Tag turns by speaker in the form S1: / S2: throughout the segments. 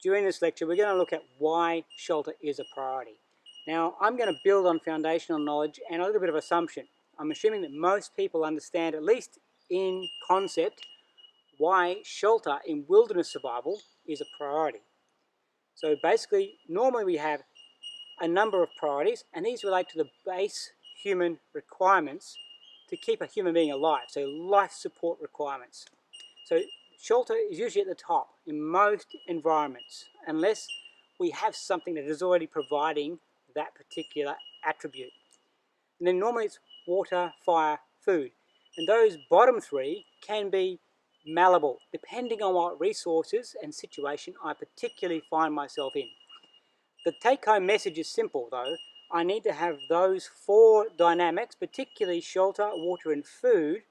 S1: During this lecture, we're going to look at why shelter is a priority. Now, I'm going to build on foundational knowledge and a little bit of assumption. I'm assuming that most people understand, at least in concept, why shelter in wilderness survival is a priority. So basically, normally we have a number of priorities, and these relate to the base human requirements to keep a human being alive, so life support requirements. So shelter is usually at the top in most environments, unless we have something that is already providing that particular attribute. And then normally it's water, fire, food. And those bottom three can be malleable, depending on what resources and situation I particularly find myself in. The take-home message is simple though. I need to have those four dynamics, particularly shelter, water and food,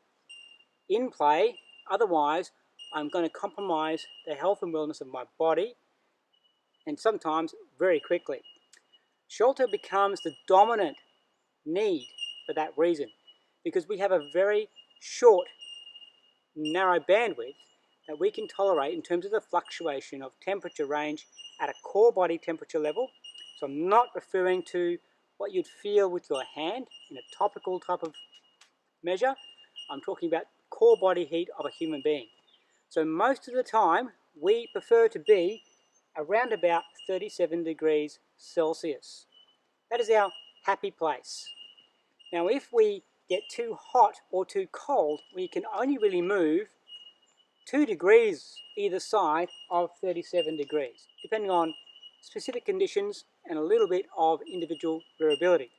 S1: in play. Otherwise, I'm going to compromise the health and wellness of my body, and sometimes very quickly. Shelter becomes the dominant need for that reason, because we have a very short, narrow bandwidth that we can tolerate in terms of the fluctuation of temperature range at a core body temperature level. So I'm not referring to what you'd feel with your hand in a topical type of measure. I'm talking about core body heat of a human being. So most of the time we prefer to be around about 37 degrees Celsius. That is our happy place. Now if we get too hot or too cold, we can only really move 2 degrees either side of 37 degrees, depending on specific conditions and a little bit of individual variability.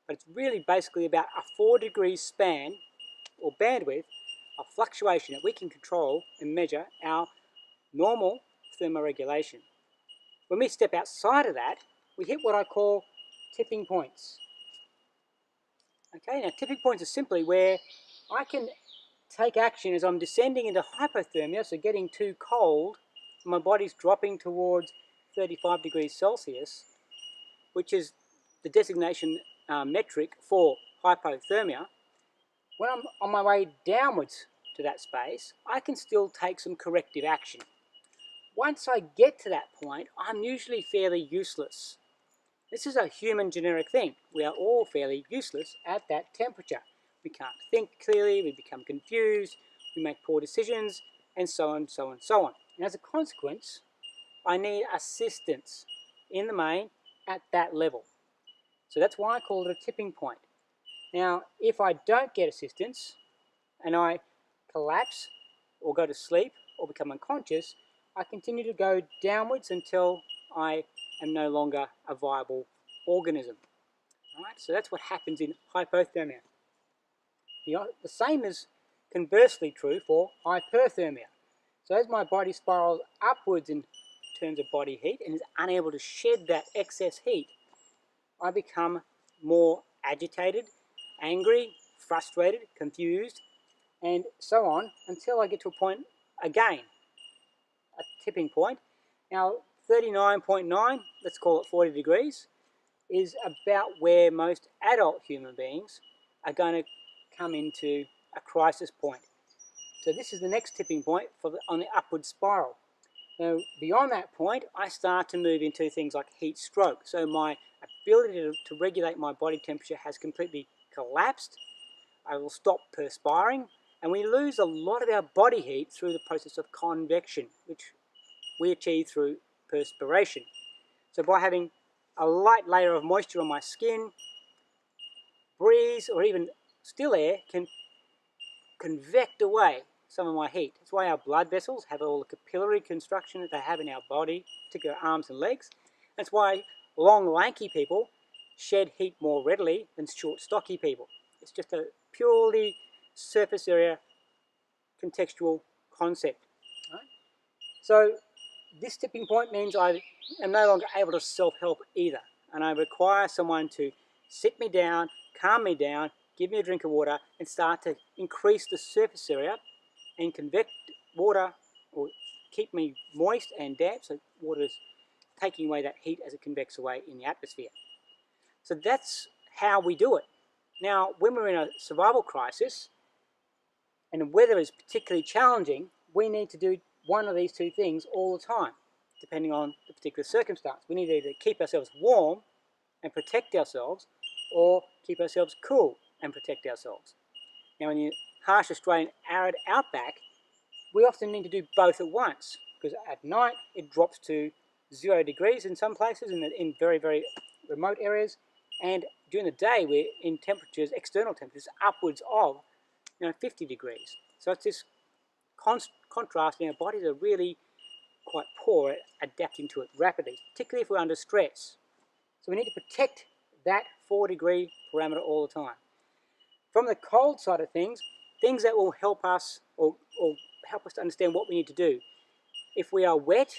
S1: But it's really basically about a 4 degree span or bandwidth of fluctuation that we can control and measure our normal thermoregulation. When we step outside of that, we hit what I call tipping points. Okay, now tipping points are simply where I can take action as I'm descending into hypothermia, so getting too cold, my body's dropping towards 35 degrees Celsius, which is the designation metric for hypothermia. When I'm on my way downwards to that space, I can still take some corrective action. Once I get to that point, I'm usually fairly useless. This is a human generic thing. We are all fairly useless at that temperature. We can't think clearly, we become confused, we make poor decisions, and so on, so on, so on. And as a consequence, I need assistance in the main at that level. So that's why I call it a tipping point. Now, if I don't get assistance and I collapse or go to sleep or become unconscious, I continue to go downwards until I am no longer a viable organism. Right? So that's what happens in hypothermia. The same is conversely true for hyperthermia. So as my body spirals upwards in terms of body heat and is unable to shed that excess heat, I become more agitated, angry, frustrated, confused, and so on until I get to a point, again, a tipping point. Now 39.9, let's call it 40 degrees, is about where most adult human beings are going to come into a crisis point. So this is the next tipping point on the upward spiral. Now beyond that point, I start to move into things like heat stroke. So my ability to regulate my body temperature has completely collapsed. I will stop perspiring, and we lose a lot of our body heat through the process of convection, which we achieve through perspiration. So by having a light layer of moisture on my skin, breeze or even still air can convect away some of my heat. That's why our blood vessels have all the capillary construction that they have in our body, particularly our arms and legs. That's why long, lanky people shed heat more readily than short, stocky people. It's just a purely surface area contextual concept. Right? So this tipping point means I am no longer able to self-help either, and I require someone to sit me down, calm me down, give me a drink of water, and start to increase the surface area and convect water, or keep me moist and damp, so water is taking away that heat as it convects away in the atmosphere. So that's how we do it. Now, when we're in a survival crisis and the weather is particularly challenging, we need to do one of these two things all the time. depending on the particular circumstance. We need to either keep ourselves warm and protect ourselves, or keep ourselves cool and protect ourselves. Now, in the harsh Australian arid outback, we often need to do both at once, because at night it drops to 0 degrees in some places, in very, very remote areas, and during the day we're in temperatures, external temperatures, upwards of 50 degrees. So it's this contrast, and our bodies are really quite poor at adapting to it rapidly, particularly if we're under stress. So we need to protect that 4-degree parameter all the time. From the cold side of things that will help us or help us to understand what we need to do. If we are wet,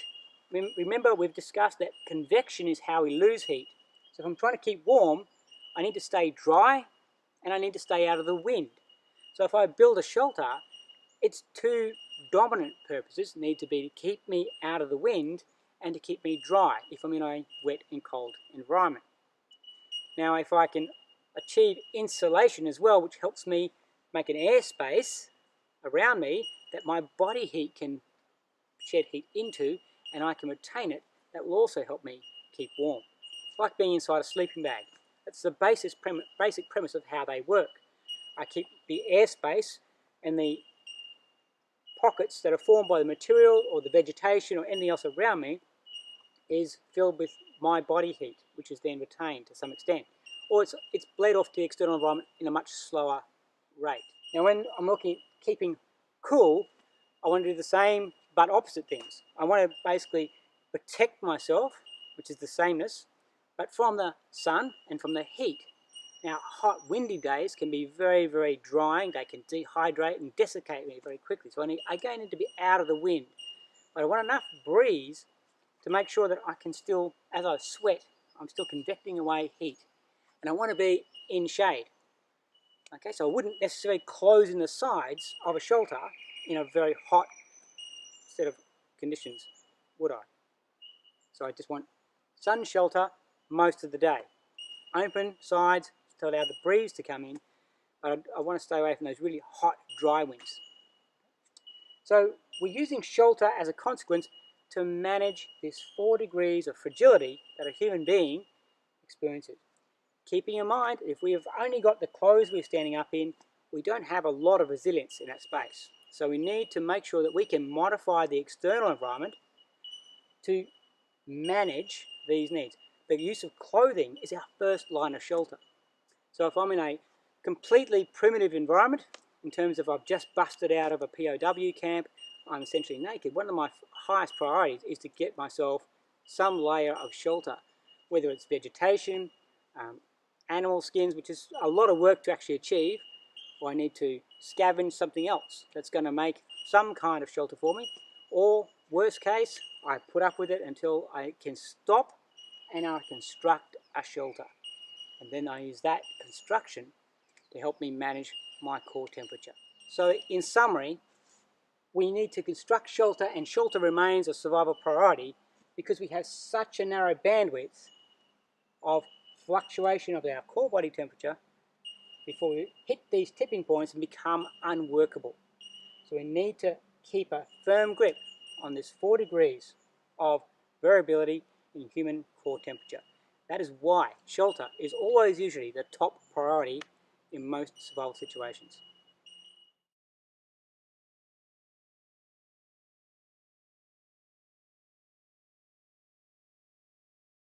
S1: remember we've discussed that convection is how we lose heat. So if I'm trying to keep warm, I need to stay dry and I need to stay out of the wind. So if I build a shelter, its two dominant purposes need to be to keep me out of the wind and to keep me dry if I'm in a wet and cold environment. Now, if I can achieve insulation as well, which helps me make an airspace around me that my body heat can shed heat into and I can retain it, that will also help me keep warm. It's like being inside a sleeping bag. That's the basic premise of how they work. I keep the airspace and the pockets that are formed by the material or the vegetation or anything else around me is filled with my body heat, which is then retained to some extent. Or it's bled off to the external environment in a much slower rate. Now when I'm looking at keeping cool, I want to do the same but opposite things. I want to basically protect myself, which is the sameness, but from the sun and from the heat. Now, hot, windy days can be very, very drying. They can dehydrate and desiccate me very quickly. So I again need to be out of the wind. But I want enough breeze to make sure that I can still, as I sweat, I'm still convecting away heat. And I want to be in shade. Okay, so I wouldn't necessarily close in the sides of a shelter in a very hot set of conditions, would I? So I just want sun shelter most of the day. Open sides to allow the breeze to come in, but I want to stay away from those really hot, dry winds. So we're using shelter as a consequence to manage this 4 degrees of fragility that a human being experiences. Keeping in mind, if we have only got the clothes we're standing up in, we don't have a lot of resilience in that space. So we need to make sure that we can modify the external environment to manage these needs. The use of clothing is our first line of shelter. So if I'm in a completely primitive environment, in terms of I've just busted out of a POW camp, I'm essentially naked, one of my highest priorities is to get myself some layer of shelter, whether it's vegetation, animal skins, which is a lot of work to actually achieve, or I need to scavenge something else that's going to make some kind of shelter for me, or worst case, I put up with it until I can stop and I construct a shelter. And then I use that construction to help me manage my core temperature. So in summary, we need to construct shelter, and shelter remains a survival priority because we have such a narrow bandwidth of fluctuation of our core body temperature before we hit these tipping points and become unworkable. So we need to keep a firm grip on this 4 degrees of variability in human core temperature. That is why shelter is always usually the top priority in most survival situations.